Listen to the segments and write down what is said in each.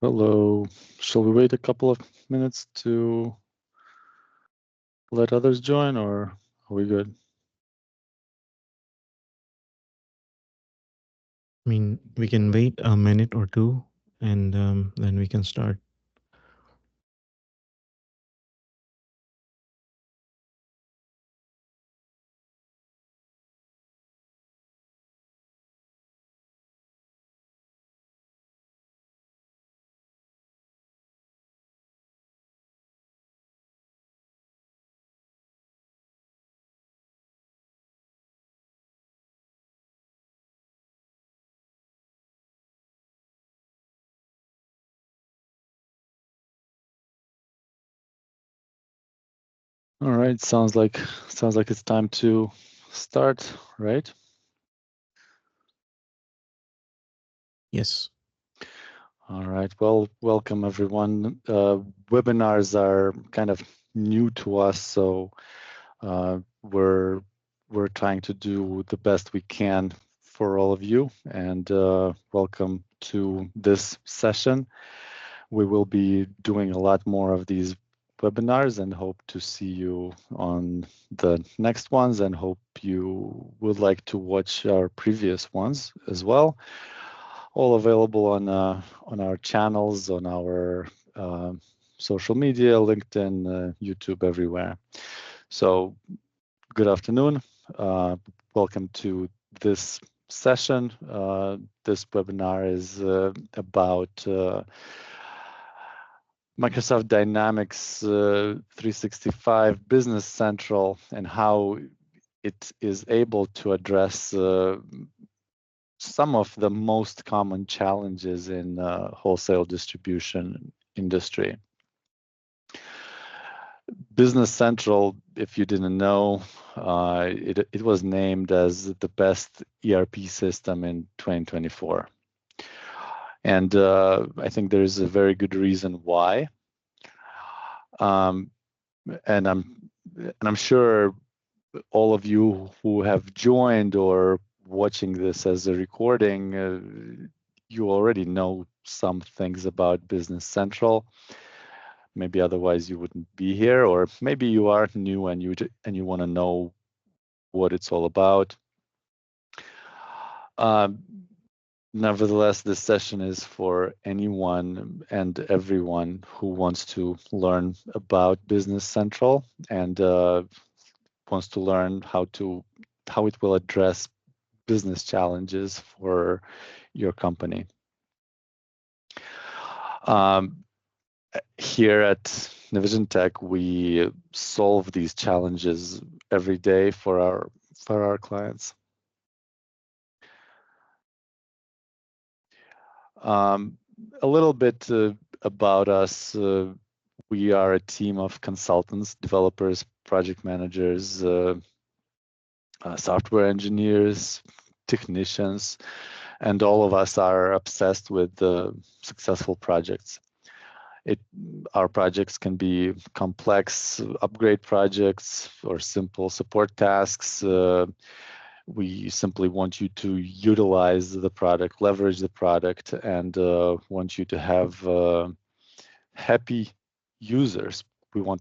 Hello. Shall we wait a couple of minutes to let others join, or are we good? I mean, we can wait a minute or two and then we can start. All right. Sounds like it's time to start, right? Yes. All right. Well, welcome everyone. Webinars are kind of new to us, so we're trying to do the best we can for all of you. And welcome to this session. We will be doing a lot more of these webinars and hope to see you on the next ones, and hope you would like to watch our previous ones as well. All available on our channels, on our social media, LinkedIn, YouTube, everywhere. So good afternoon. Welcome to this session. This webinar is about Microsoft Dynamics 365 Business Central and how it is able to address some of the most common challenges in wholesale distribution industry. Business Central, if you didn't know, it was named as the best ERP system in 2024. And I think there's a very good reason why. Um, and I'm sure all of you who have joined or watching this as a recording, you already know some things about Business Central. Maybe otherwise you wouldn't be here, or maybe you are new and you want to know what it's all about. Um, Nevertheless, this session is for anyone and everyone who wants to learn about Business Central and wants to learn how it will address business challenges for your company. Um, Here at Navision Tech, we solve these challenges every day for our clients. A little bit about us. We are a team of consultants, developers, project managers, software engineers, technicians, and all of us are obsessed with successful projects. Our projects can be complex upgrade projects or simple support tasks. We simply want you to utilize the product, leverage the product, and want you to have happy users. We want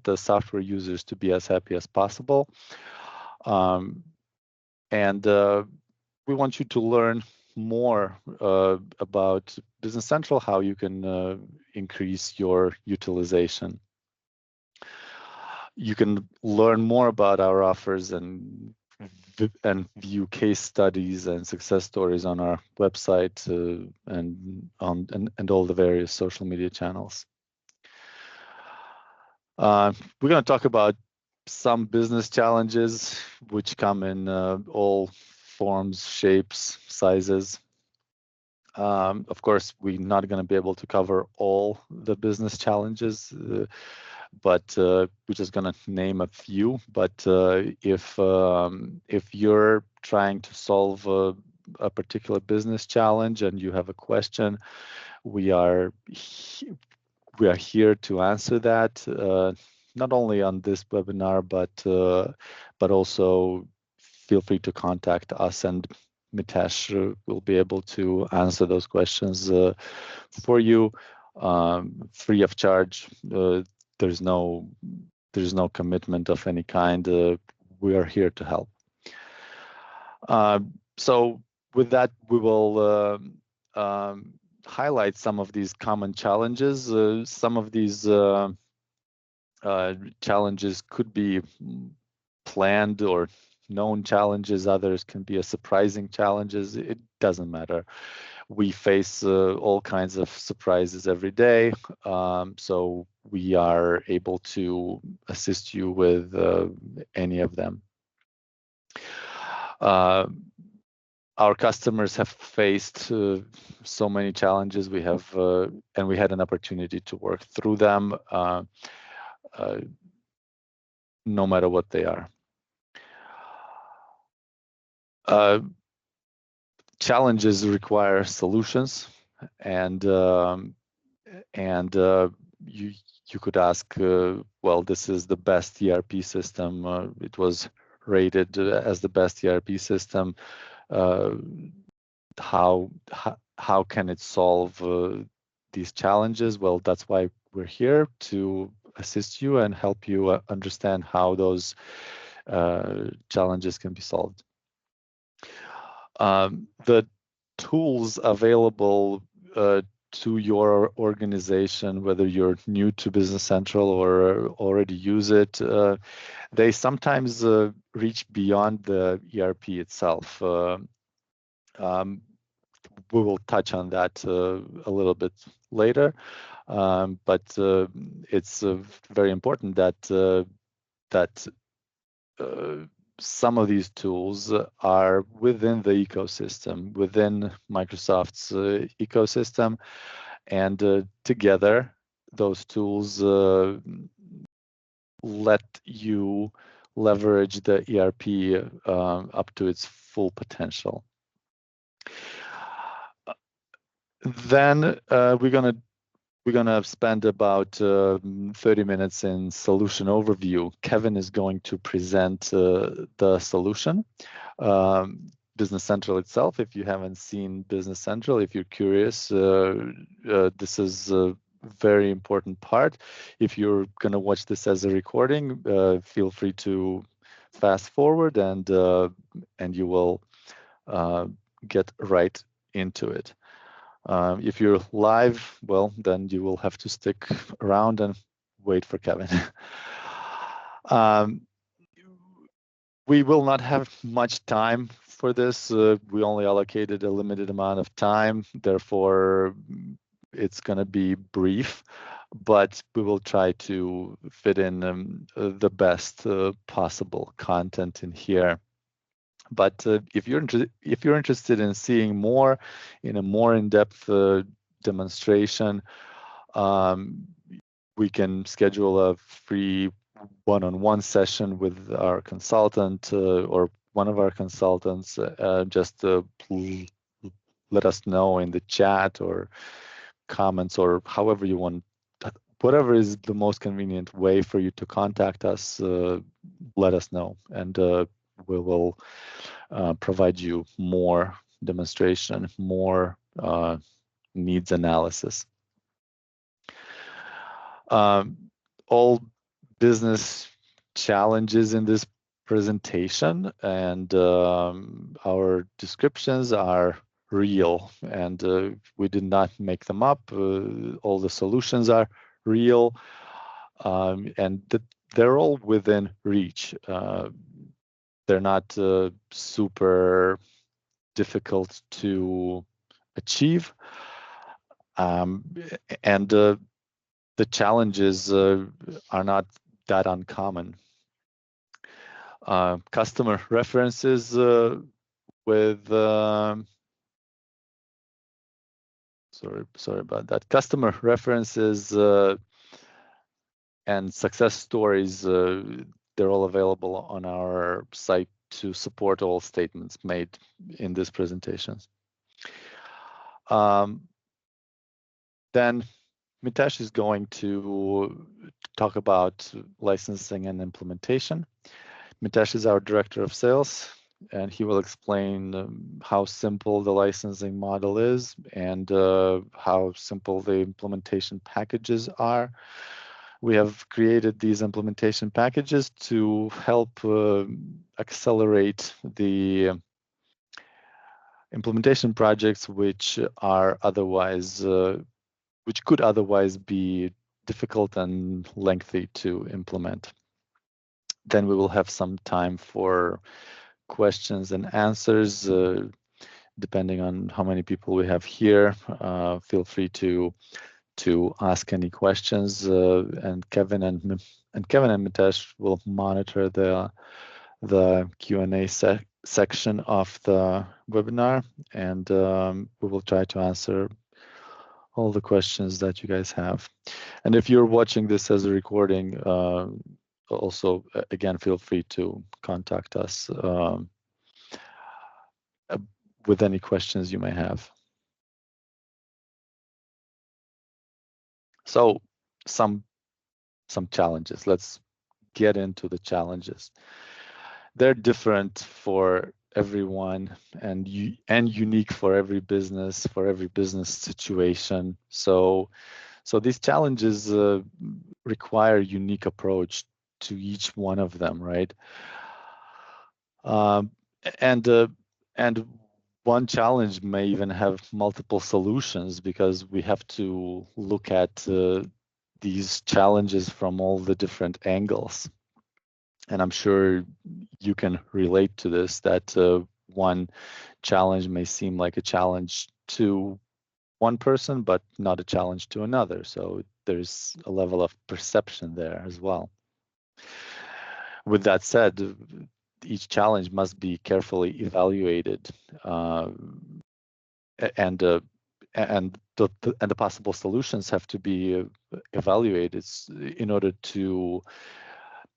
the software users to be as happy as possible, and we want you to learn more about Business Central, how you can increase your utilization. You can learn more about our offers and view case studies and success stories on our website and all the various social media channels. We're going to talk about some business challenges which come in all forms, shapes, sizes. Of course, we're not going to be able to cover all the business challenges, but we're just going to name a few. But if you're trying to solve a particular business challenge and you have a question, we are here to answer that. Not only on this webinar, but also feel free to contact us, and Mitesh will be able to answer those questions for you, free of charge. There's no commitment of any kind. We are here to help. So with that, we will highlight some of these common challenges. Some of these challenges could be planned or known challenges. Others can be a surprising challenges. It doesn't matter. We face all kinds of surprises every day. So we are able to assist you with any of them. Our customers have faced so many challenges. We have, and we had an opportunity to work through them, no matter what they are. Challenges require solutions, and you could ask, well, this is the best ERP system. It was rated as the best ERP system. How can it solve these challenges? Well, that's why we're here, to assist you and help you understand how those challenges can be solved. The tools available to your organization, whether you're new to Business Central or already use it, they sometimes reach beyond the ERP itself. We will touch on that a little bit later, but it's very important that some of these tools are within the ecosystem, within Microsoft's ecosystem, and together those tools let you leverage the ERP up to its full potential. Then we're gonna spend about 30 minutes in solution overview. Kevin is going to present the solution, Business Central itself. If you haven't seen Business Central, if you're curious, this is a very important part. If you're gonna watch this as a recording, feel free to fast forward, and you will get right into it. If you're live, well, then you will have to stick around and wait for Kevin. We will not have much time for this. We only allocated a limited amount of time, therefore it's going to be brief, but we will try to fit in the best possible content in here. But if you're interested in seeing more, in a more in-depth demonstration, we can schedule a free one-on-one session with our consultant or one of our consultants. Just let us know in the chat or comments, or however you want, whatever is the most convenient way for you to contact us. Let us know, and we will provide you more demonstration, more needs analysis. All business challenges in this presentation and our descriptions are real, and we did not make them up. All the solutions are real, and they're all within reach. They're not super difficult to achieve, and the challenges are not that uncommon. Customer references with sorry about that. Customer references and success stories, they're all available on our site to support all statements made in this presentation. Then Mitesh is going to talk about licensing and implementation. Mitesh is our Director of Sales. and he will explain how simple the licensing model is and how simple the implementation packages are. We have created these implementation packages to help accelerate the implementation projects which are otherwise which could otherwise be difficult and lengthy to implement. Then we will have some time for questions and answers, depending on how many people we have here. Feel free to ask any questions, and Kevin and Mitesh will monitor the Q&A section of the webinar, and we will try to answer all the questions that you guys have. And if you're watching this as a recording, also, again, feel free to contact us with any questions you may have. So some challenges. Let's get into the challenges. They're different for everyone and unique for every business situation. So these challenges require unique approach to each one of them, right? Um, and one challenge may even have multiple solutions because we have to look at these challenges from all the different angles. And I'm sure you can relate to this, that one challenge may seem like a challenge to one person, but not a challenge to another. So there's a level of perception there as well. With that said, each challenge must be carefully evaluated, and the possible solutions have to be evaluated in order to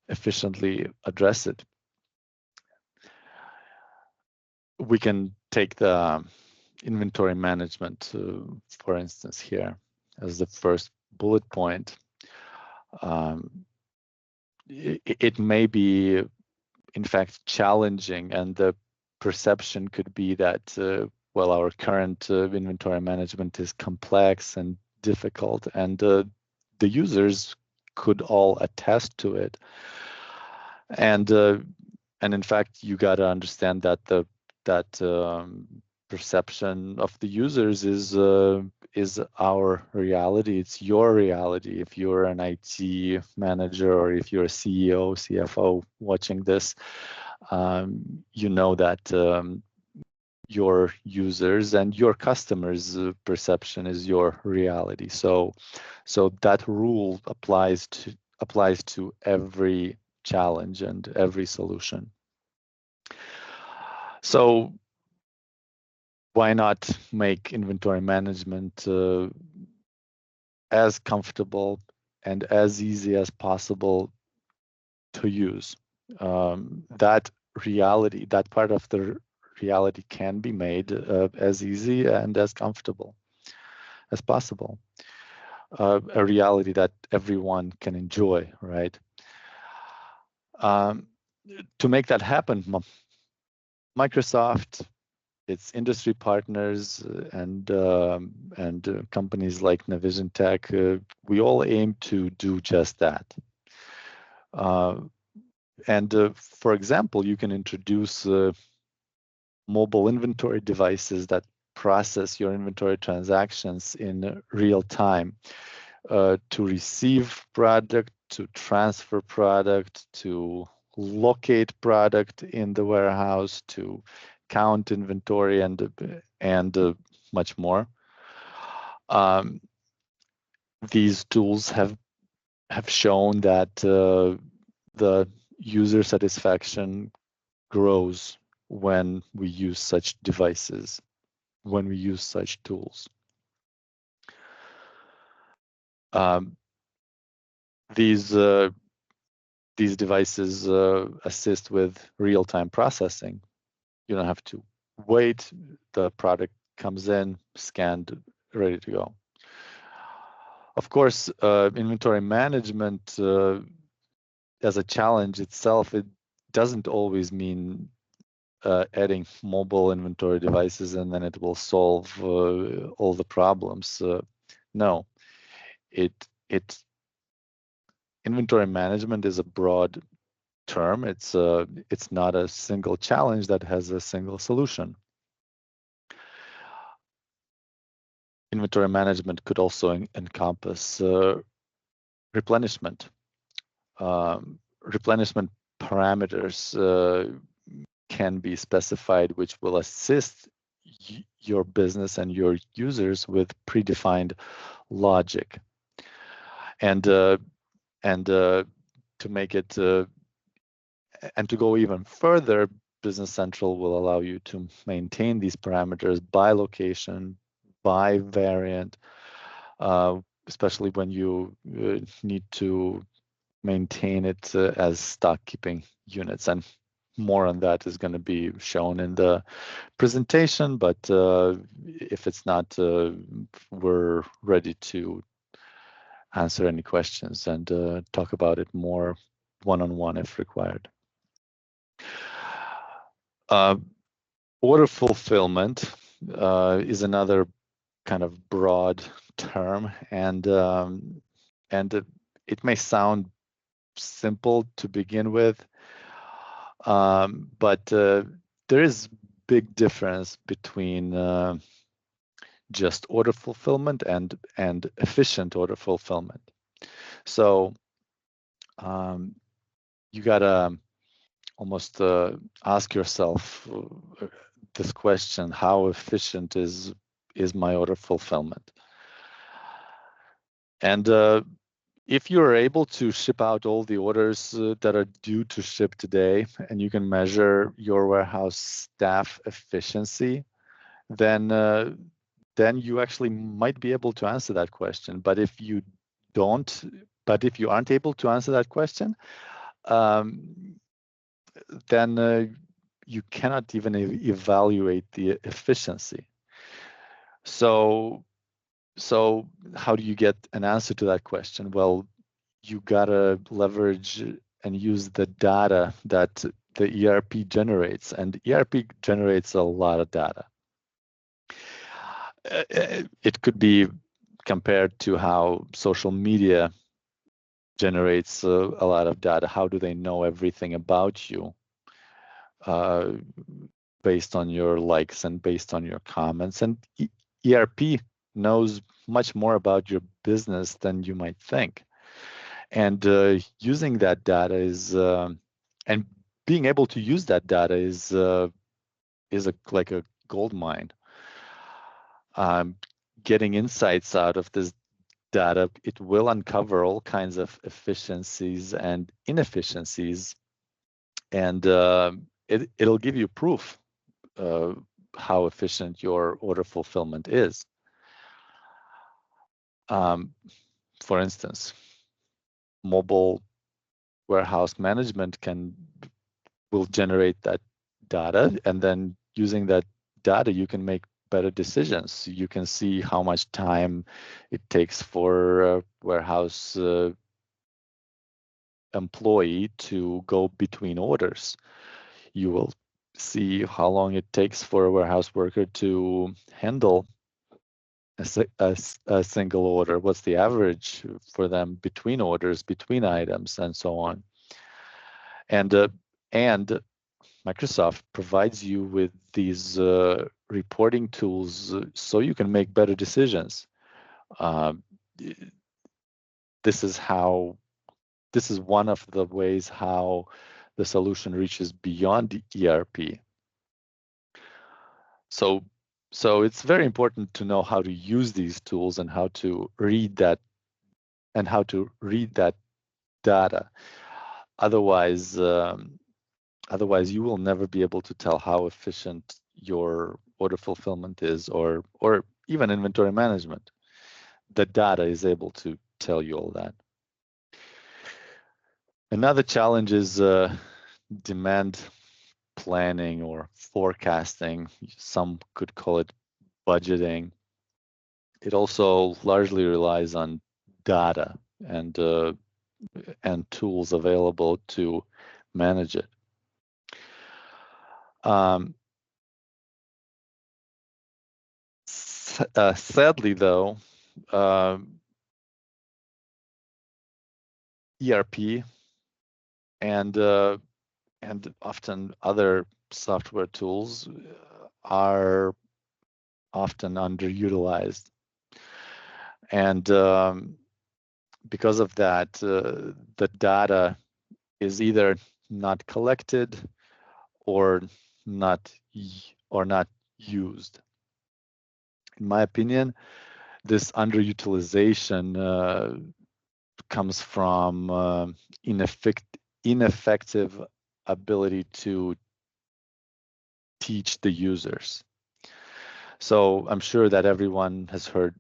efficiently address it. We can take the inventory management, for instance, here as the first bullet point. It may be, in fact, challenging, and the perception could be that, well, our current inventory management is complex and difficult, and the users could all attest to it. And in fact, you got to understand that perception of the users is our reality. It's your reality. If you're an IT manager or if you're a CEO, CFO watching this, you know that your users and your customers' perception is your reality. So that rule applies to every challenge and every solution. So why not make inventory management as comfortable and as easy as possible to use? That reality, that part of the reality can be made as easy and as comfortable as possible. A reality that everyone can enjoy, right? To make that happen, Microsoft, its industry partners, and companies like Navision Tech, we all aim to do just that. For example, you can introduce mobile inventory devices that process your inventory transactions in real time, to receive product, to transfer product, to locate product in the warehouse, to count inventory, and much more. These tools have shown that the user satisfaction grows when we use such devices, when we use such tools. These devices assist with real-time processing. You don't have to wait. The product comes in, scanned, ready to go. Of course, inventory management as a challenge itself, it doesn't always mean adding mobile inventory devices and then it will solve all the problems. No, it inventory management is a broad term. It's not a single challenge that has a single solution. Inventory management could also encompass replenishment. Replenishment parameters can be specified, which will assist your business and your users with predefined logic. And to make it and to go even further, Business Central will allow you to maintain these parameters by location, by variant, especially when you need to maintain it as stock keeping units. And more on that is going to be shown in the presentation, but if it's not, we're ready to answer any questions and talk about it more one-on-one if required. Order fulfillment is another kind of broad term, and it may sound simple to begin with, but there is big difference between just order fulfillment and efficient order fulfillment. So you gotta almost ask yourself this question: how efficient is my order fulfillment? And if you're able to ship out all the orders that are due to ship today, and you can measure your warehouse staff efficiency, then you actually might be able to answer that question. But if you aren't able to answer that question, then you cannot even evaluate the efficiency. So how do you get an answer to that question? Well, you gotta leverage and use the data that the ERP generates, and ERP generates a lot of data. It could be compared to how social media generates a lot of data. How do they know everything about you based on your likes and based on your comments? And ERP knows much more about your business than you might think. And using that data is, and being able to use that data is like a gold mine. Getting insights out of this data, it will uncover all kinds of efficiencies and inefficiencies, and it'll give you proof how efficient your order fulfillment is. For instance, mobile warehouse management will generate that data, and then using that data, you can make better decisions. You can see how much time it takes for a warehouse employee to go between orders. You will see how long it takes for a warehouse worker to handle a single order. What's the average for them between orders, between items, and so on. And Microsoft provides you with these reporting tools so you can make better decisions. This is one of the ways how the solution reaches beyond the ERP. So it's very important to know how to use these tools and how to read that data. Otherwise, you will never be able to tell how efficient your order fulfillment is, or even inventory management. The data is able to tell you all that. Another challenge is demand planning or forecasting. Some could call it budgeting. It also largely relies on data and tools available to manage it. Um, Sadly, though, ERP and often other software tools are often underutilized, and because of that, the data is either not collected or not not used. In my opinion, this underutilization comes from ineffective ability to teach the users. So I'm sure that everyone has heard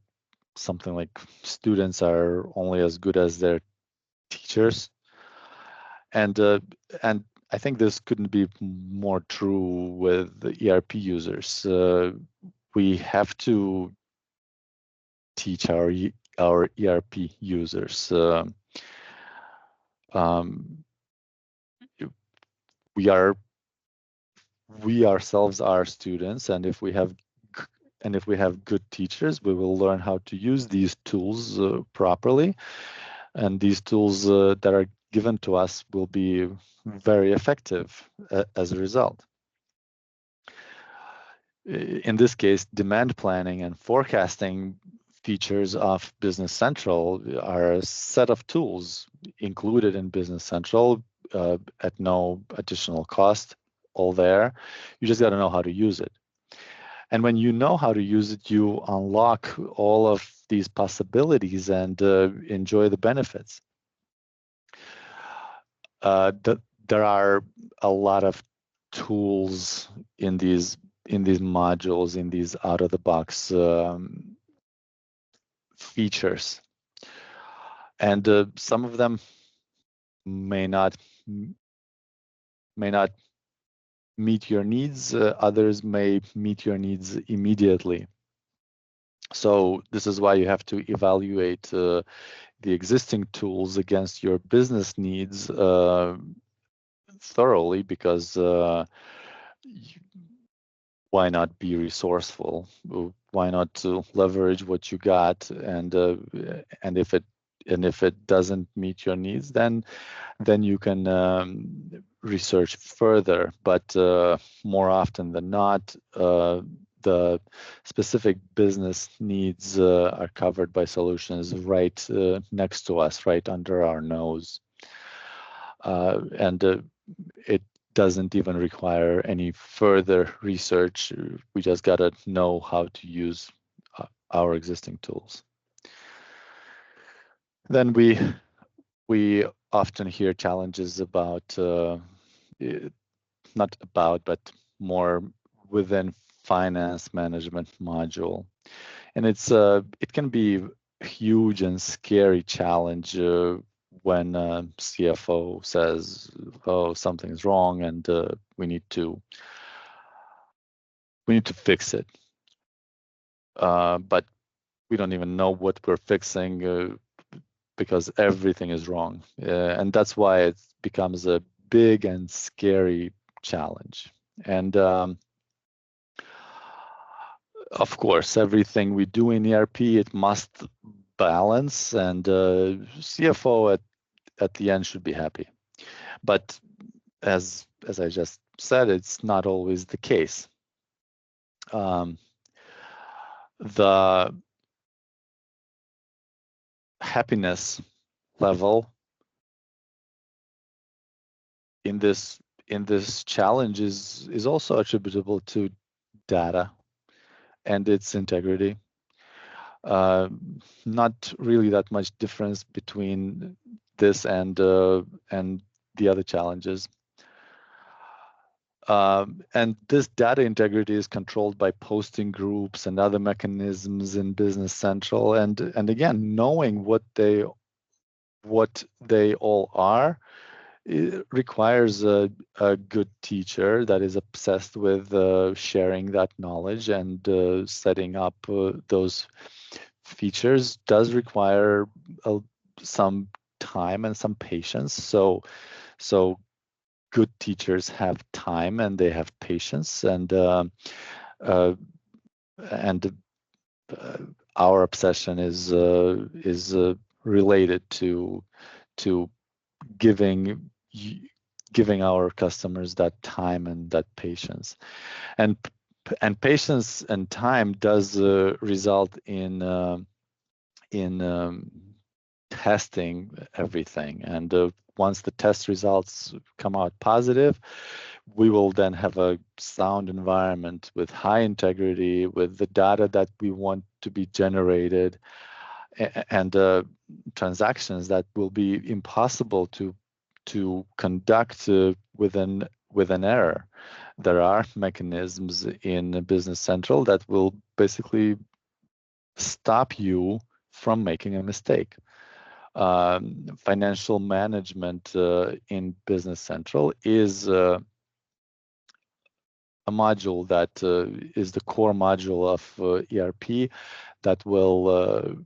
something like students are only as good as their teachers, and I think this couldn't be more true with the ERP users. We have to teach our ERP users. Um, we ourselves are students, and if we have good teachers, we will learn how to use these tools properly, and these tools that are given to us will be very effective as a result. In this case, demand planning and forecasting features of Business Central are a set of tools included in Business Central at no additional cost, all there. You just got to know how to use it. And when you know how to use it, you unlock all of these possibilities and enjoy the benefits. There are a lot of tools in these modules, in these out-of-the-box features, and some of them may not meet your needs. Others may meet your needs immediately. So this is why you have to evaluate the existing tools against your business needs thoroughly, because why not be resourceful? Why not to leverage what you got? And if it doesn't meet your needs, then you can research further. But more often than not, the specific business needs are covered by solutions right next to us, right under our nose, and it doesn't even require any further research. We just got to know how to use our existing tools. Then we often hear challenges about not about, but more within finance management module, and it can be a huge and scary challenge when CFO says, "Oh, something's wrong, and we need to fix it," but we don't even know what we're fixing because everything is wrong, and that's why it becomes a big and scary challenge. And of course, everything we do in ERP, it must balance, and CFO at the end should be happy. But as I just said, it's not always the case. The happiness level in this challenge is also attributable to data and its integrity. Not really that much difference between this and the other challenges. And this data integrity is controlled by posting groups and other mechanisms in Business Central. And again, knowing what they all are, it requires a good teacher that is obsessed with sharing that knowledge, and setting up those features does require some time and some patience. So good teachers have time and they have patience, and our obsession is related to giving giving our customers that time and that patience, and patience and time does result in testing everything, and once the test results come out positive, we will then have a sound environment with high integrity, with the data that we want to be generated, and transactions that will be impossible to conduct with an error. There are mechanisms in Business Central that will basically stop you from making a mistake. Financial management in Business Central is a module that is the core module of ERP that will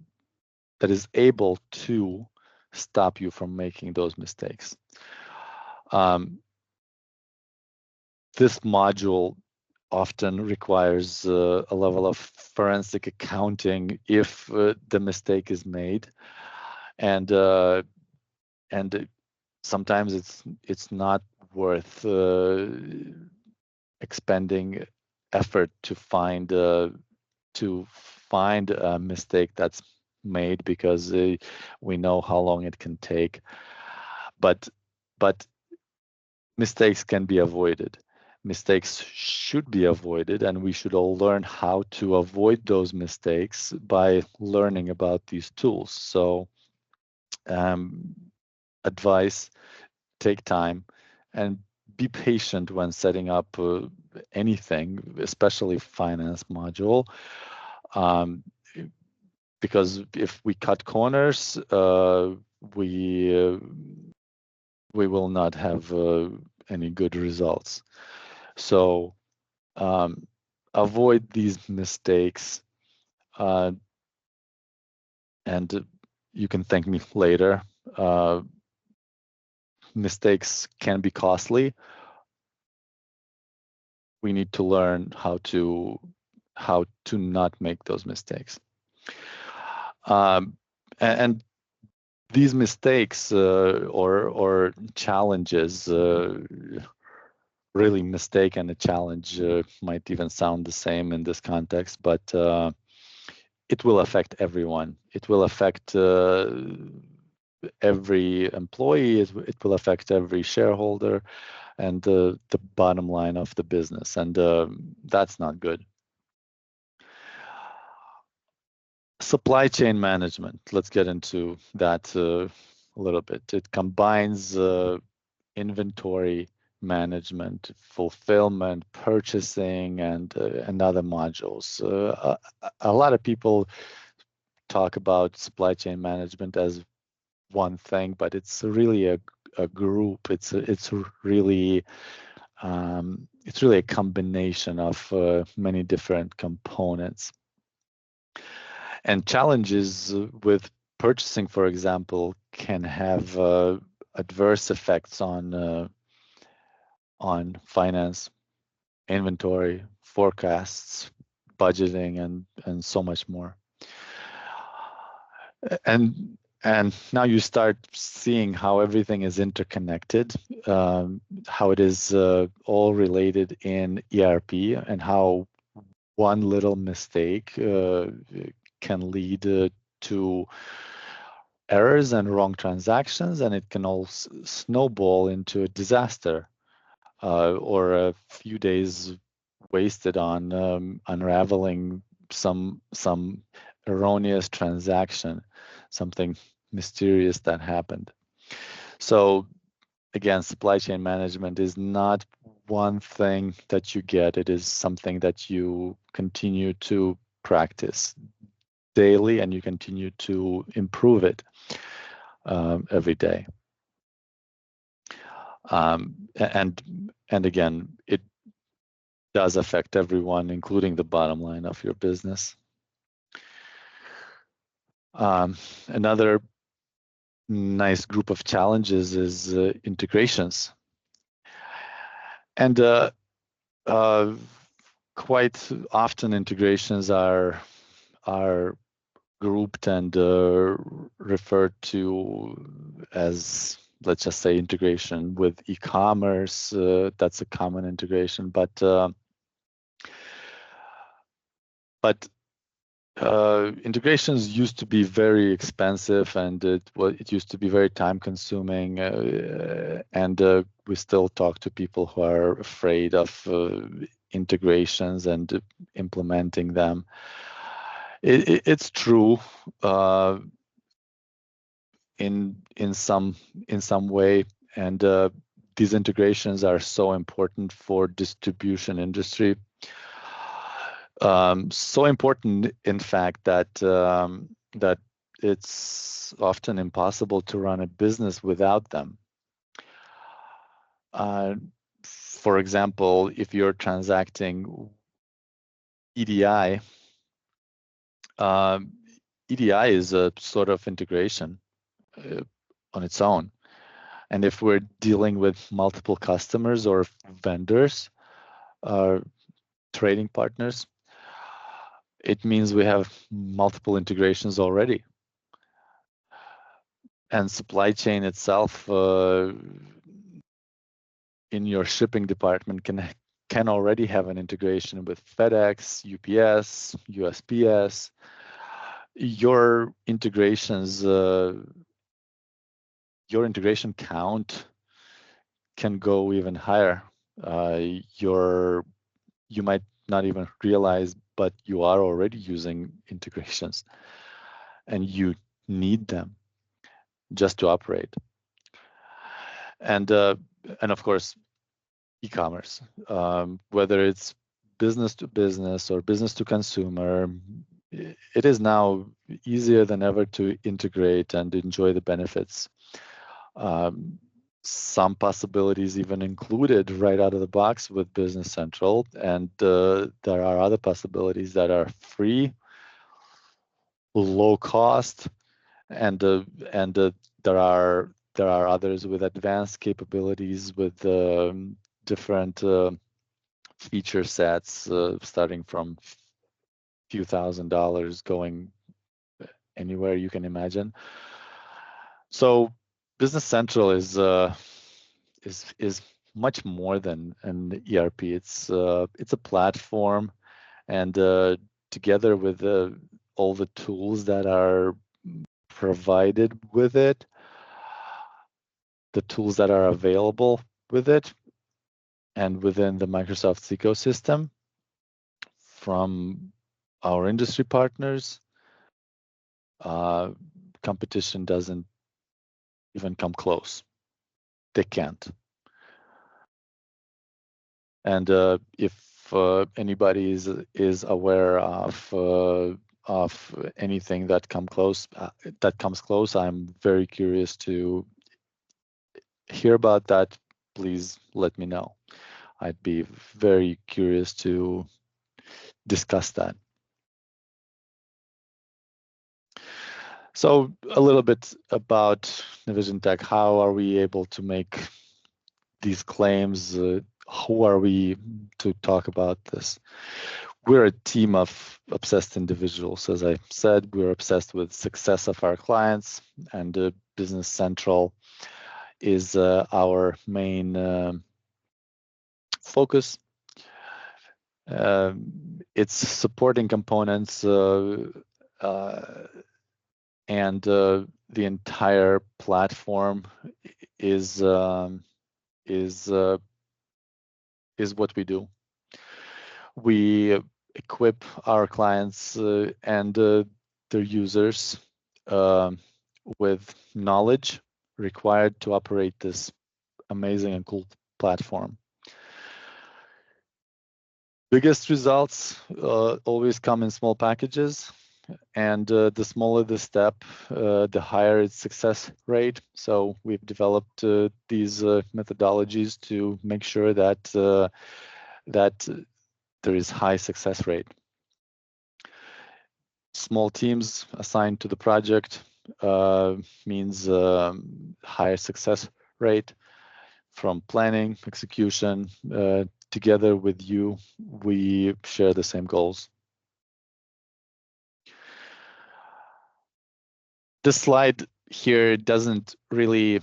that is able to stop you from making those mistakes. This module often requires a level of forensic accounting if the mistake is made, and sometimes it's not worth expending effort to find a mistake that's made, because we know how long it can take. But mistakes can be avoided. Mistakes should be avoided, and we should all learn how to avoid those mistakes by learning about these tools. So advice: take time and be patient when setting up anything, especially finance module, because if we cut corners, we will not have any good results. So avoid these mistakes, and you can thank me later. Mistakes can be costly. We need to learn how to not make those mistakes. And these mistakes or challenges, really, mistake and a challenge might even sound the same in this context, but it will affect everyone. It will affect every employee. It will affect every shareholder and the bottom line of the business, and that's not good. Supply chain management. Let's get into that a little bit. It combines inventory management, fulfillment, purchasing, and other modules. A lot of people talk about supply chain management as one thing, but it's really a group. It's really a combination of many different components. And challenges with purchasing, for example, can have adverse effects on finance, inventory, forecasts, budgeting, and so much more. And now you start seeing how everything is interconnected, how it is all related in ERP, and how one little mistake can lead to errors and wrong transactions, and it can all snowball into a disaster, or a few days wasted on unraveling some erroneous transaction, something mysterious that happened. So again, supply chain management is not one thing that you get. It is something that you continue to practice daily, and you continue to improve it every day. And again, it does affect everyone, including the bottom line of your business. Another nice group of challenges is integrations. And quite often integrations are grouped and referred to as, let's just say, integration with e-commerce. That's a common integration, but integrations used to be very expensive, and it used to be very time consuming, and we still talk to people who are afraid of integrations and implementing them. It's true in some way, and these integrations are so important for distribution industry. So important, in fact, that it's often impossible to run a business without them. For example, if you're transacting EDI, EDI is a sort of integration on its own. And if we're dealing with multiple customers or vendors, trading partners, it means we have multiple integrations already. And supply chain itself in your shipping department can already have an integration with FedEx, UPS, USPS. Your integrations, your integration count can go even higher. You might not even realize, but you are already using integrations, and you need them just to operate. And of course, e-commerce, whether it's business to business or business to consumer, it is now easier than ever to integrate and enjoy the benefits. Some possibilities even included right out of the box with Business Central, and there are other possibilities that are free, low cost, and there are others with advanced capabilities with different feature sets starting from a few $1,000s going anywhere you can imagine. So Business Central is much more than an ERP. It's a platform, and together with all the tools that are provided with it, the tools that are available with it, and within the Microsoft's ecosystem from our industry partners, competition doesn't even come close. They can't. And if anybody is aware of anything that comes close, I'm very curious to hear about that. Please let me know. I'd be very curious to discuss that. So a little bit about Navision Tech. How are we able to make these claims? Who are we to talk about this? We're a team of obsessed individuals. As I said, we're obsessed with success of our clients, and Business Central is our main focus. It's supporting components and the entire platform is what we do. We equip our clients and their users with knowledge required to operate this amazing and cool platform. Biggest results always come in small packages, and the smaller the step, the higher its success rate. So we've developed these methodologies to make sure that that there is high success rate. Small teams assigned to the project means higher success rate. from planning, execution. Together with you, we share the same goals. This slide here doesn't really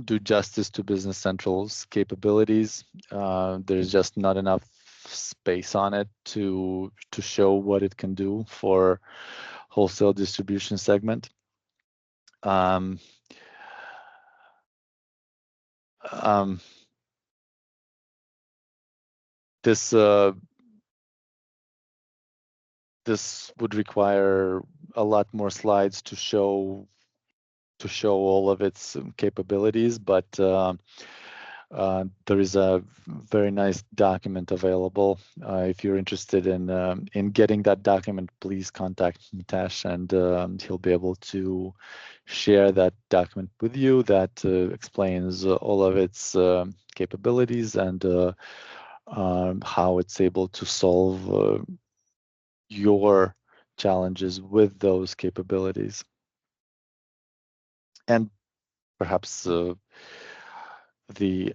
do justice to Business Central's capabilities. There's just not enough space on it to show what it can do for wholesale distribution segment. This would require a lot more slides to show all of its capabilities, but there is a very nice document available. If you're interested in getting that document, please contact Mitesh, and he'll be able to share that document with you that explains all of its capabilities and how it's able to solve your challenges with those capabilities. And perhaps the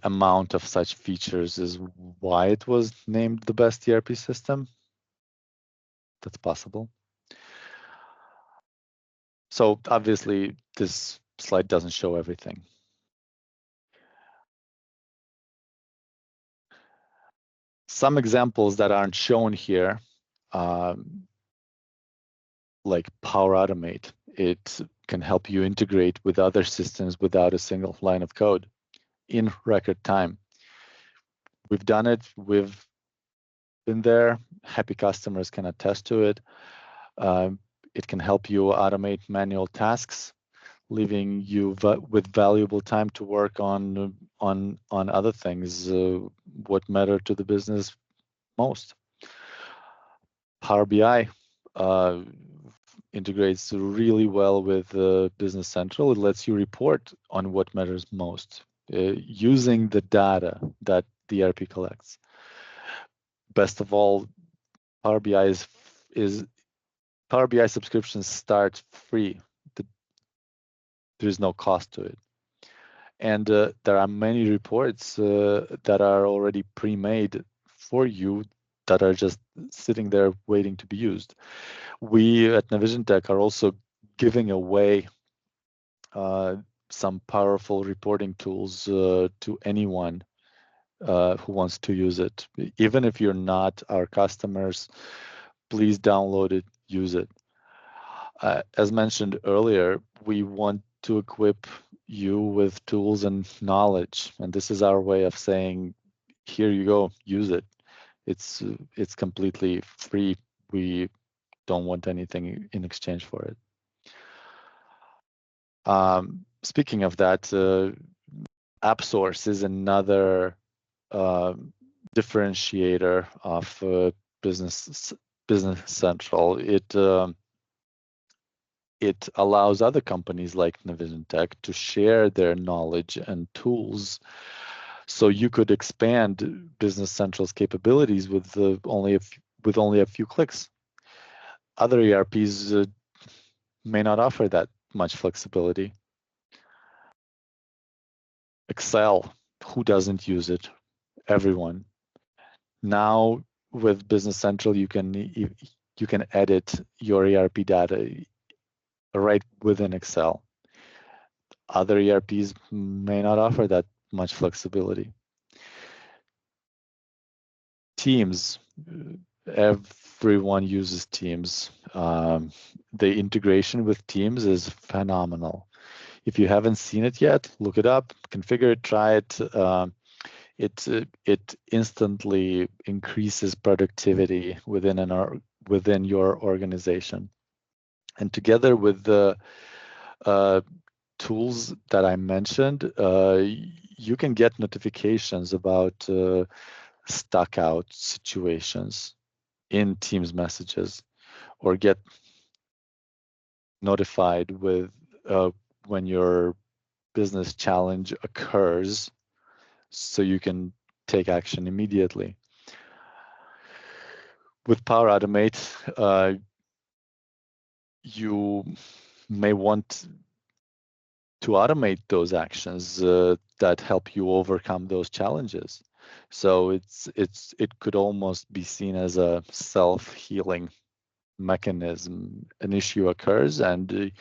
amount of such features is why it was named the best ERP system. That's possible. So obviously, this slide doesn't show everything. Some examples that aren't shown here, like Power Automate, it can help you integrate with other systems without a single line of code in record time. We've done it. We've been there. Happy customers can attest to it. It can help you automate manual tasks, leaving you with valuable time to work on other things, what matter to the business most. Power BI integrates really well with Business Central. It lets you report on what matters most using the data that the ERP collects. Best of all, Power BI Power BI subscriptions start free. There's no cost to it. And there are many reports that are already pre-made for you that are just sitting there waiting to be used. We at Navision Tech are also giving away some powerful reporting tools to anyone who wants to use it. Even if you're not our customers, please download it, use it. As mentioned earlier, we want to equip you with tools and knowledge, and this is our way of saying, here you go, use it. It's completely free. We don't want anything in exchange for it. Speaking of that, AppSource is another differentiator of Business Central. It allows other companies like Navision Tech to share their knowledge and tools, so you could expand Business Central's capabilities with only a few clicks. Other ERPs may not offer that much flexibility. Excel, who doesn't use it? Everyone. Now with Business Central, you can edit your ERP data right within Excel. Other ERPs may not offer that much flexibility. Teams, everyone uses Teams. The integration with Teams is phenomenal. If you haven't seen it yet, look it up, configure it, try it. It instantly increases productivity within your organization. And together with the tools that I mentioned, you can get notifications about stuck out situations in Teams messages, or get notified with when your business challenge occurs, so you can take action immediately. With Power Automate, you may want automate those actions that help you overcome those challenges. So it could almost be seen as a self-healing mechanism. An issue occurs, and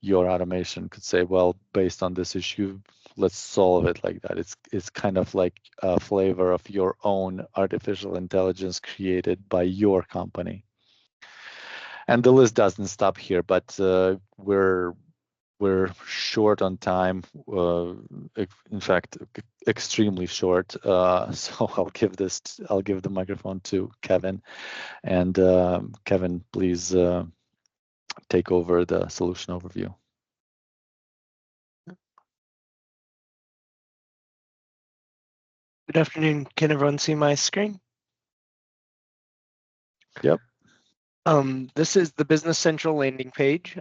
your automation could say, well, based on this issue, let's solve it like that. It's kind of like a flavor of your own artificial intelligence created by your company. And the list doesn't stop here, but we're short on time. In fact, extremely short. So I'll give the microphone to Kevin, and Kevin, please take over the solution overview. Good afternoon. Can everyone see my screen? Yep. This is the Business Central landing page.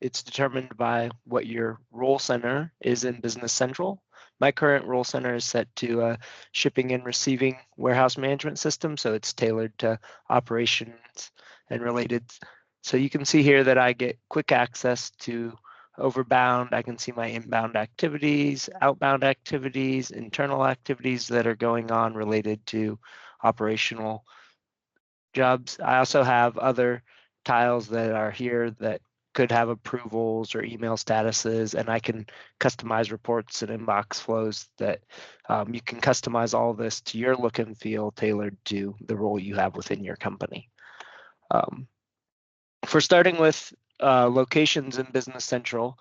It's determined by what your role center is in Business Central. My current role center is set to a shipping and receiving warehouse management system, so it's tailored to operations and related. So you can see here that I get quick access to overbound. I can see my inbound activities, outbound activities, internal activities that are going on related to operational jobs. I also have other tiles that are here that could have approvals or email statuses, and I can customize reports and inbox flows that you can customize all this to your look and feel tailored to the role you have within your company. For starting with locations in Business Central,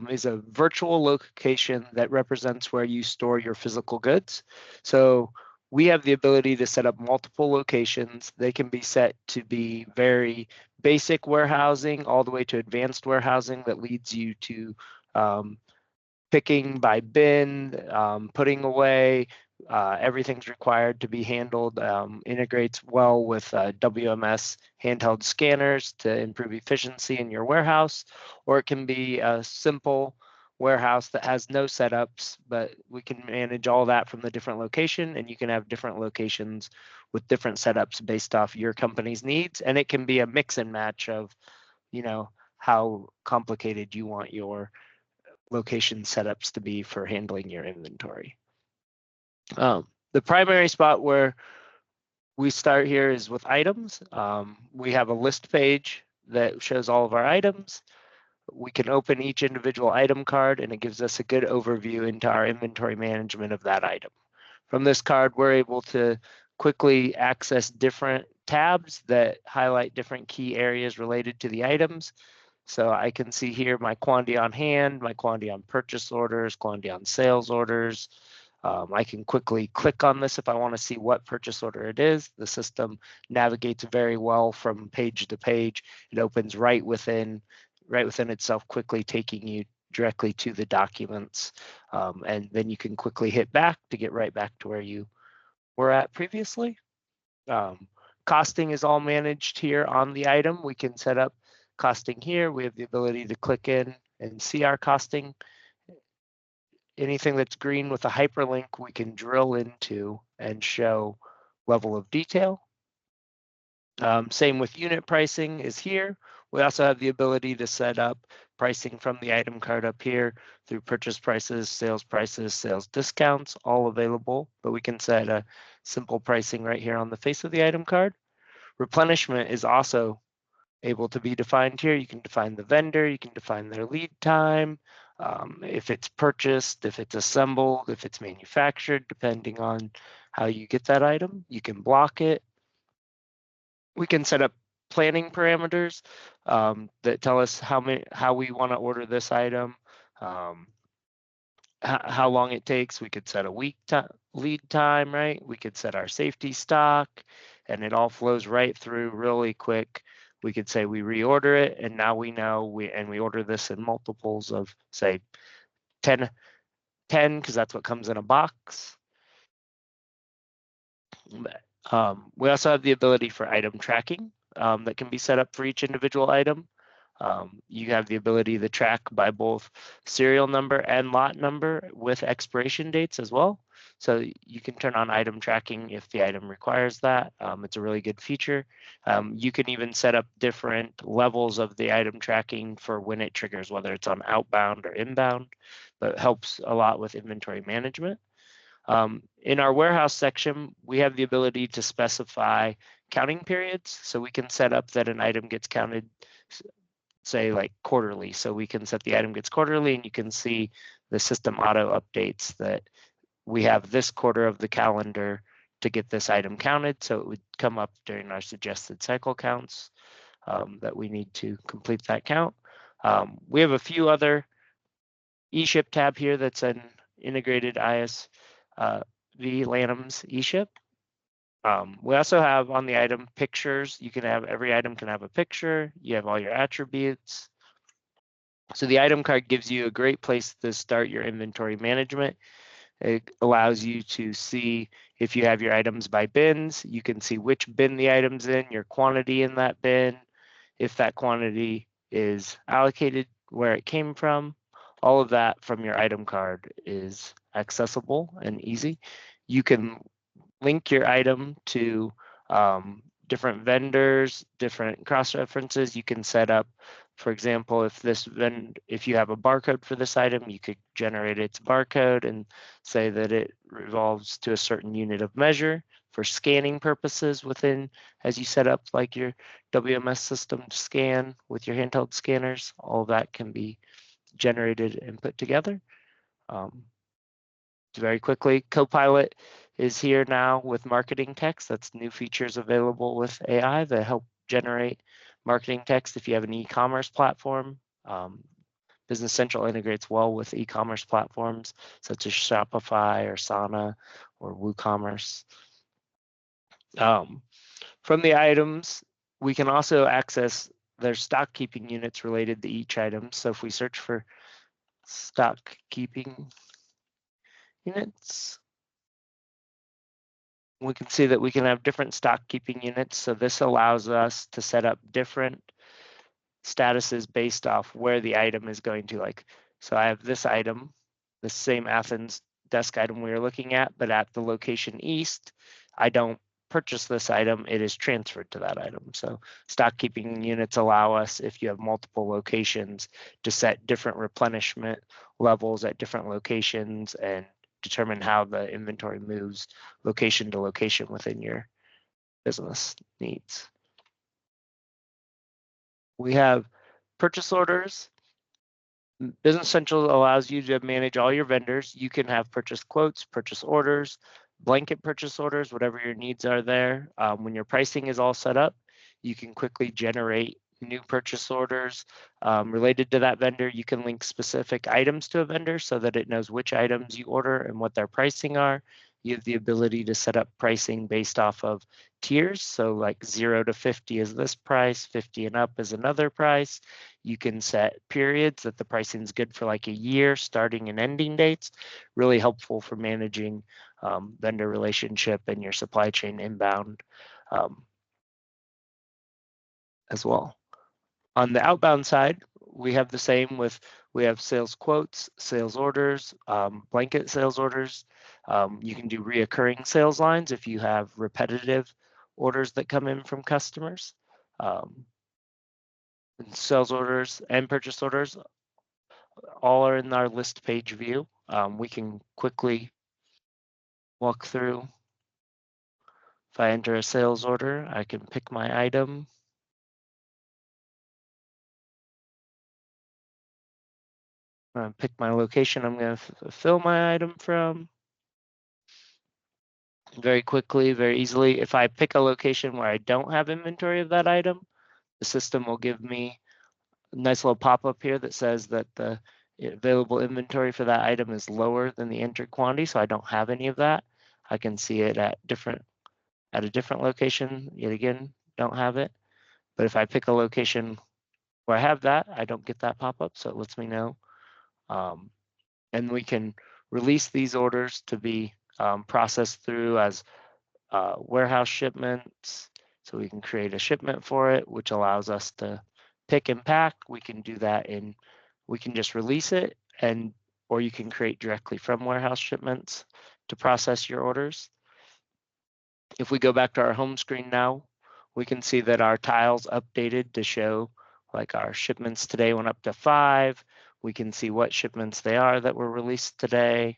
is a virtual location that represents where you store your physical goods. So we have the ability to set up multiple locations. They can be set to be very basic warehousing all the way to advanced warehousing that leads you to picking by bin, putting away, everything's required to be handled, integrates well with WMS handheld scanners to improve efficiency in your warehouse, or it can be a simple warehouse that has no setups, but we can manage all that from the different location, and you can have different locations with different setups based off your company's needs, and it can be a mix and match of, how complicated you want your location setups to be for handling your inventory. The primary spot where we start here is with items. We have a list page that shows all of our items. We can open each individual item card, and it gives us a good overview into our inventory management of that item. From this card, we're able to quickly access different tabs that highlight different key areas related to the items. So I can see here my quantity on hand, my quantity on purchase orders, quantity on sales orders. I can quickly click on this if I want to see what purchase order it is. The system navigates very well from page to page. It opens right within itself, quickly taking you directly to the documents. And then you can quickly hit back to get right back to where you were at previously. Costing is all managed here on the item. We can set up costing here. We have the ability to click in and see our costing. Anything that's green with a hyperlink, we can drill into and show level of detail. Same with unit pricing is here. We also have the ability to set up pricing from the item card up here through purchase prices, sales discounts, all available, but we can set a simple pricing right here on the face of the item card. Replenishment is also able to be defined here. You can define the vendor, you can define their lead time, if it's purchased, if it's assembled, if it's manufactured, depending on how you get that item. You can block it. We can set up planning parameters that tell us how we want to order this item, how long it takes. We could set a week lead time, right? We could set our safety stock, and it all flows right through really quick. We could say we reorder it, and now we know we order this in multiples of, say, 10, because that's what comes in a box. We also have the ability for item tracking that can be set up for each individual item. You have the ability to track by both serial number and lot number with expiration dates as well. So you can turn on item tracking if the item requires that. It's a really good feature. You can even set up different levels of the item tracking for when it triggers, whether it's on outbound or inbound, but it helps a lot with inventory management. In our warehouse section, we have the ability to specify counting periods. So we can set up that an item gets counted, say like quarterly. So we can set the item gets quarterly, and you can see the system auto updates that we have this quarter of the calendar to get this item counted. So it would come up during our suggested cycle counts that we need to complete that count. We have a few other eShip tab here that's an integrated ISV Lanham's eShip. We also have on the item pictures. You can have, every item can have a picture. You have all your attributes. So the item card gives you a great place to start your inventory management. It allows you to see if you have your items by bins. You can see which bin the item's in, your quantity in that bin, if that quantity is allocated, where it came from. All of that from your item card is accessible and easy. You can link your item to different vendors, different cross references. You can set up, for example, if you have a barcode for this item, you could generate its barcode and say that it revolves to a certain unit of measure for scanning purposes within, as you set up like your WMS system to scan with your handheld scanners. All of that can be generated and put together. Very quickly, Copilot is here now with marketing text. That's new features available with AI that help generate marketing text if you have an e-commerce platform. Business Central integrates well with e-commerce platforms such as Shopify or Sana or WooCommerce. From the items, we can also access their stock keeping units related to each item. So if we search for stock keeping units, we can see that we can have different stock keeping units. So this allows us to set up different statuses based off where the item is going to. Like, so I have this item, the same Athens desk item we were looking at, but at the location east, I don't purchase this item, it is transferred to that item. So stock keeping units allow us, if you have multiple locations, to set different replenishment levels at different locations and determine how the inventory moves location to location within your business needs. We have purchase orders. Business Central allows you to manage all your vendors. You can have purchase quotes, purchase orders, blanket purchase orders, whatever your needs are there. When your pricing is all set up, you can quickly generate new purchase orders related to that vendor. You can link specific items to a vendor so that it knows which items you order and what their pricing are. You have the ability to set up pricing based off of tiers. So like 0 to 50 is this price, 50 and up is another price. You can set periods that the pricing is good for like a year, starting and ending dates. Really helpful for managing vendor relationship and your supply chain inbound as well. On the outbound side, we have the same with, we have sales quotes, sales orders, blanket sales orders. You can do reoccurring sales lines if you have repetitive orders that come in from customers. Sales orders and purchase orders all are in our list page view. We can quickly walk through. If I enter a sales order, I can pick my item. Pick my location I'm going to fill my item from. Very quickly, very easily. If I pick a location where I don't have inventory of that item, the system will give me a nice little pop-up here that says that the available inventory for that item is lower than the entered quantity, so I don't have any of that. I can see it at a different location. Yet again, don't have it. But if I pick a location where I have that, I don't get that pop-up, so it lets me know. And we can release these orders to be processed through as warehouse shipments. So we can create a shipment for it, which allows us to pick and pack. We can do that we can just release it, or you can create directly from warehouse shipments to process your orders. If we go back to our home screen now, we can see that our tiles updated to show like our shipments today went up to 5. We can see what shipments they are that were released today.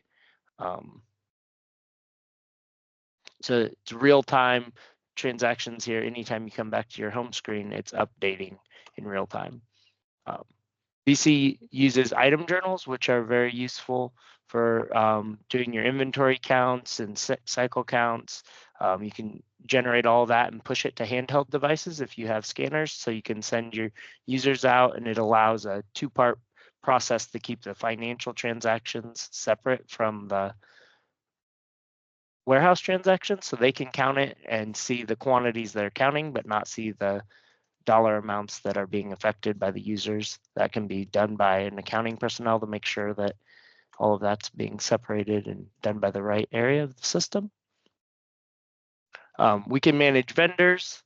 So it's real-time transactions here. Anytime you come back to your home screen, it's updating in real time. BC uses item journals, which are very useful for doing your inventory counts and cycle counts. You can generate all that and push it to handheld devices if you have scanners, so you can send your users out, and it allows a 2-part process to keep the financial transactions separate from the warehouse transactions, so they can count it and see the quantities they're counting, but not see the dollar amounts that are being affected by the users. That can be done by an accounting personnel to make sure that all of that's being separated and done by the right area of the system. We can manage vendors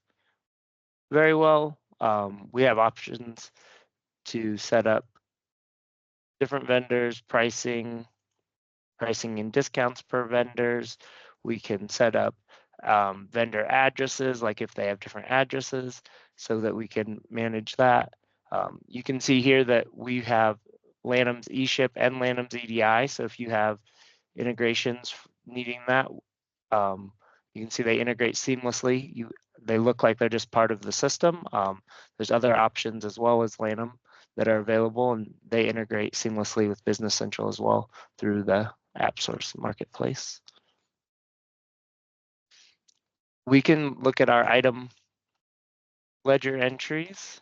very well. We have options to set up different vendors, pricing and discounts per vendors. We can set up vendor addresses, like if they have different addresses, so that we can manage that. You can see here that we have Lanham's eShip and Lanham's EDI. So if you have integrations needing that, you can see they integrate seamlessly. They look like they're just part of the system. There's other options as well as Lanham that are available, and they integrate seamlessly with Business Central as well through the AppSource marketplace. We can look at our item ledger entries.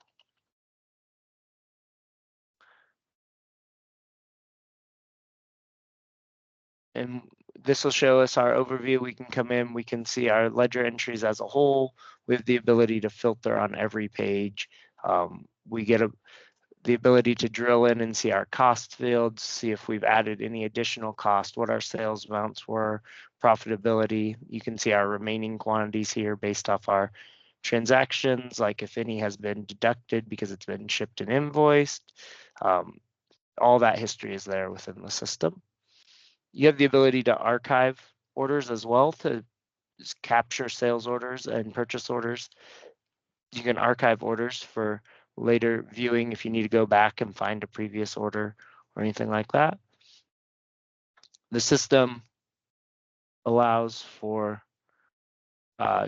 And this will show us our overview. We can come in, we can see our ledger entries as a whole. We have the ability to filter on every page. We get the ability to drill in and see our cost fields, see if we've added any additional cost, what our sales amounts were, profitability. You can see our remaining quantities here based off our transactions, like if any has been deducted because it's been shipped and invoiced. All that history is there within the system. You have the ability to archive orders as well to capture sales orders and purchase orders. You can archive orders for later viewing if you need to go back and find a previous order or anything like that. The system allows for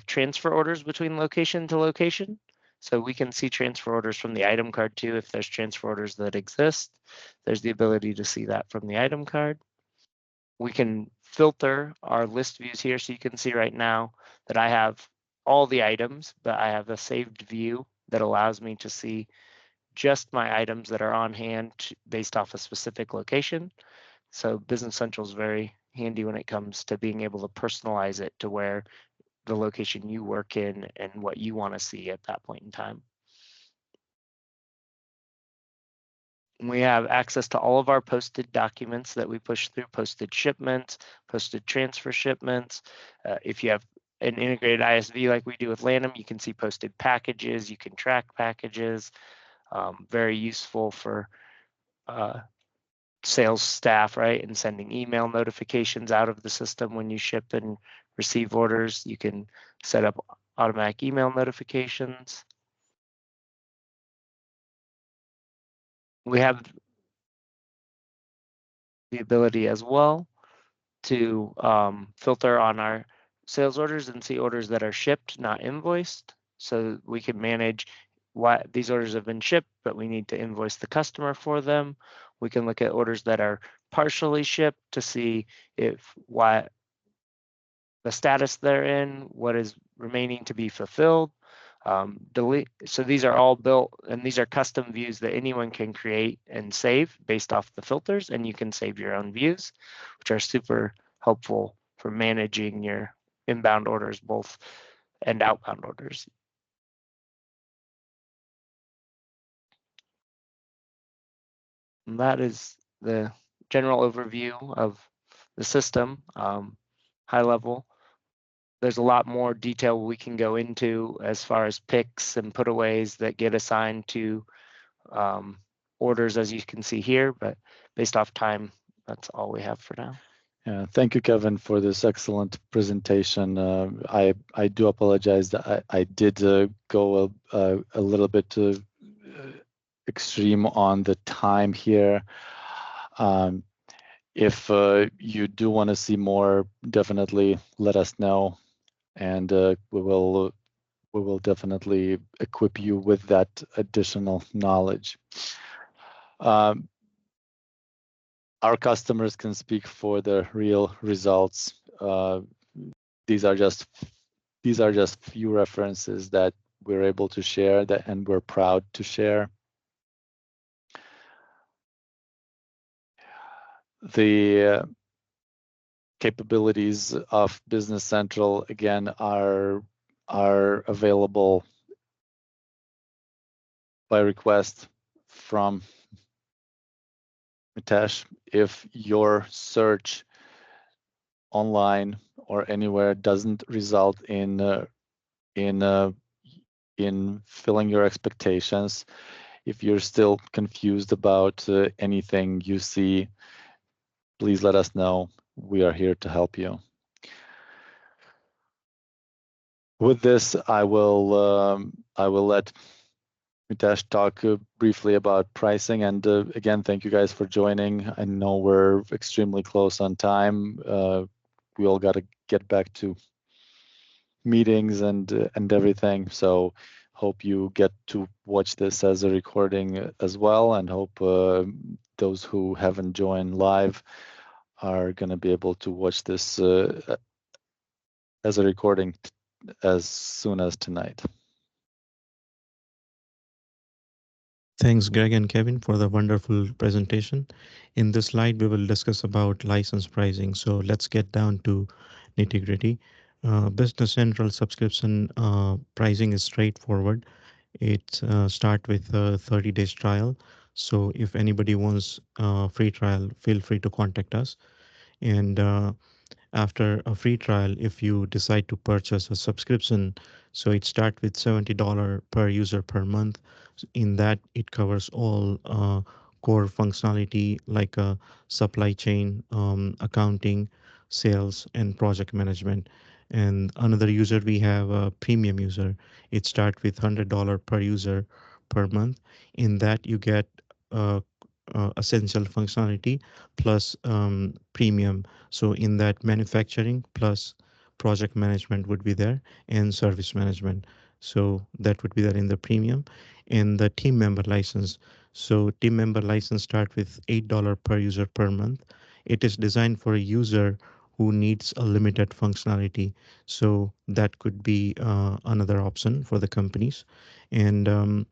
transfer orders between location to location. So we can see transfer orders from the item card too. If there's transfer orders that exist, there's the ability to see that from the item card. We can filter our list views here. So you can see right now that I have all the items, but I have a saved view that allows me to see just my items that are on hand based off a specific location. So Business Central is very handy when it comes to being able to personalize it to where the location you work in and what you want to see at that point in time. We have access to all of our posted documents that we push through, posted shipments, posted transfer shipments. If you have an integrated ISV like we do with Lanham, you can see posted packages, you can track packages. Very useful for sales staff, right? And sending email notifications out of the system when you ship and receive orders. You can set up automatic email notifications. We have the ability as well to filter on our sales orders and see orders that are shipped, not invoiced. So we can manage what these orders have been shipped, but we need to invoice the customer for them. We can look at orders that are partially shipped to see if what the status they're in, what is remaining to be fulfilled. So these are all built, and these are custom views that anyone can create and save based off the filters, and you can save your own views, which are super helpful for managing your inbound orders both and outbound orders. And that is the general overview of the system, high level. There's a lot more detail we can go into as far as picks and putaways that get assigned to orders, as you can see here, but based off time, that's all we have for now. Yeah, thank you, Kevin, for this excellent presentation. I do apologize that I did go a little bit extreme on the time here. Um, if you do want to see more, definitely let us know, and we will definitely equip you with that additional knowledge. Um, our customers can speak for the real results. These are just few references that we're able to share that, and we're proud to share. The capabilities of Business Central again are available by request from Mitesh. If your search online or anywhere doesn't result in in filling your expectations, if you're still confused about anything you see, please let us know. We are here to help you. With this, I will let Mitesh talk briefly about pricing. And again, thank you guys for joining. I know we're extremely close on time. We all got to get back to meetings and everything. So hope you get to watch this as a recording as well, and hope those who haven't joined live are going to be able to watch this as a recording as soon as tonight. Thanks, Greg and Kevin, for the wonderful presentation. In this slide, we will discuss about license pricing. So let's get down to nitty gritty. Business Central subscription pricing is straightforward. It start with a 30 days trial. So if anybody wants a free trial, feel free to contact us. And after a free trial, if you decide to purchase a subscription, so it starts with $70 per user per month. In that, it covers all core functionality like supply chain, accounting, sales, and project management. And another user, we have a premium user. It starts with $100 per user per month. In that, you get uh, essential functionality plus premium. So in that, manufacturing plus project management would be there, and service management. So that would be there in the premium. And the team member license. So team member license start with $8 per user per month. It is designed for a user who needs a limited functionality. So that could be another option for the companies. And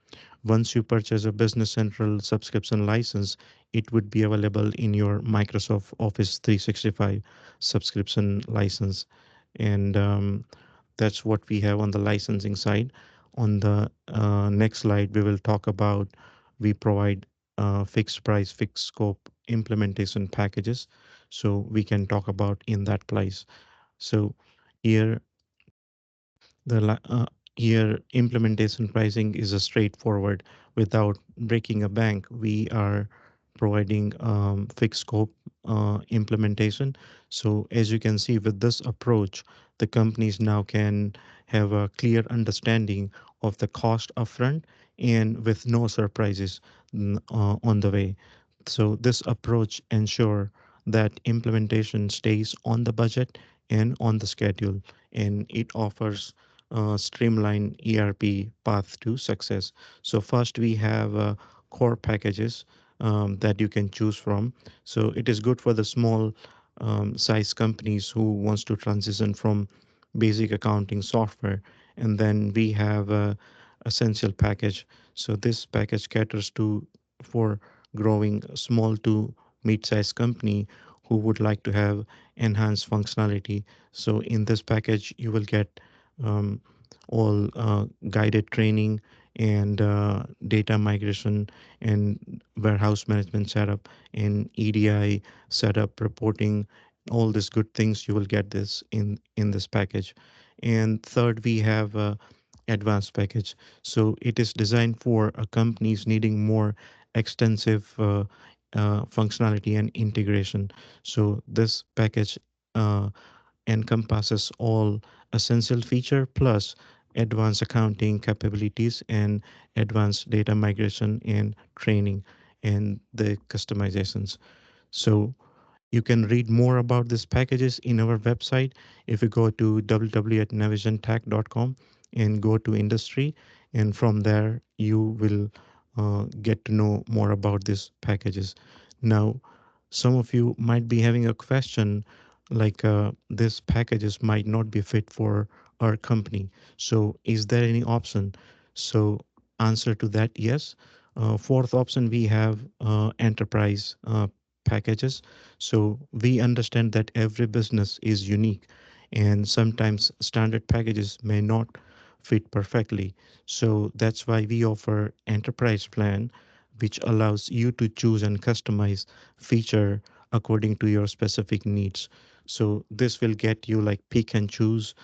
once you purchase a Business Central subscription license, it would be available in your Microsoft Office 365 subscription license. And that's what we have on the licensing side. On the next slide, we will talk about we provide fixed price, fixed scope implementation packages. So we can talk about in that place. So here the here implementation pricing is a straightforward without breaking a bank. We are providing fixed scope implementation. So as you can see with this approach, the companies now can have a clear understanding of the cost upfront and with no surprises on the way. So this approach ensure that implementation stays on the budget and on the schedule, and it offers streamlined ERP path to success. So first we have core packages that you can choose from. So it is good for the small size companies who wants to transition from basic accounting software. And then we have a essential package. So this package caters to for growing small to mid-sized company who would like to have enhanced functionality. So in this package, you will get um, all guided training and data migration and warehouse management setup and EDI setup reporting, all these good things you will get this in this package. And third, we have advanced package. So it is designed for companies needing more extensive functionality and integration. So this package encompasses all essential feature plus advanced accounting capabilities and advanced data migration and training and the customizations. So you can read more about these packages in our website. If you go to www.navisiontech.com and go to industry, and from there you will get to know more about these packages. Now, some of you might be having a question like this packages might not be fit for our company. So is there any option? So answer to that, yes. Fourth option, we have enterprise packages. So we understand that every business is unique and sometimes standard packages may not fit perfectly. So that's why we offer enterprise plan, which allows you to choose and customize feature according to your specific needs. So this will get you like pick and choose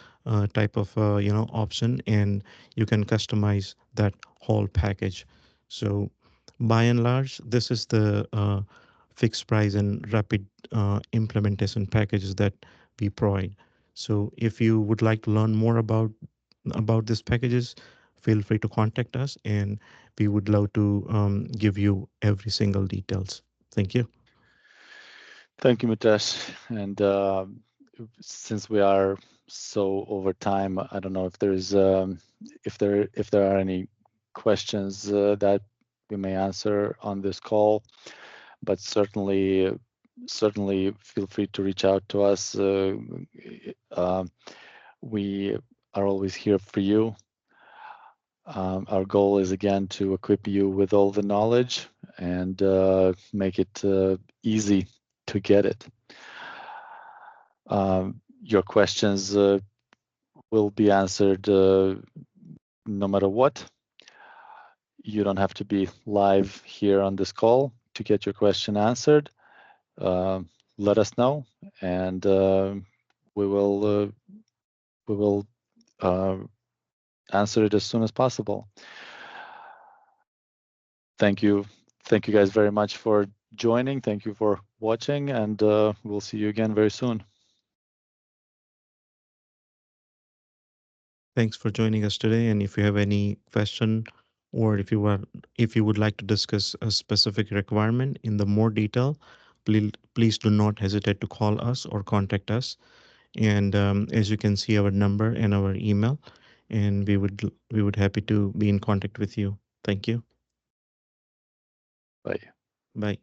type of option, and you can customize that whole package. So by and large, this is the fixed price and rapid implementation packages that we provide. So if you would like to learn more about these packages, feel free to contact us, and we would love to give you every single details. Thank you. Thank you, Mitesh. And since we are so over time, I don't know if there's if there are any questions that we may answer on this call, but certainly feel free to reach out to us. We are always here for you. Our goal is again to equip you with all the knowledge and make it easy to get it. Your questions will be answered no matter what. You don't have to be live here on this call to get your question answered. Uh, Let us know, and we will we will uh, answer it as soon as possible. Thank you. Thank you guys very much for joining. Thank you for watching, and we'll see you again very soon. Thanks for joining us today. And if you have any question, or if you would like to discuss a specific requirement in the more detail, please do not hesitate to call us or contact us. And as you can see, our number and our email, and we would happy to be in contact with you. Thank you. Bye. Bye.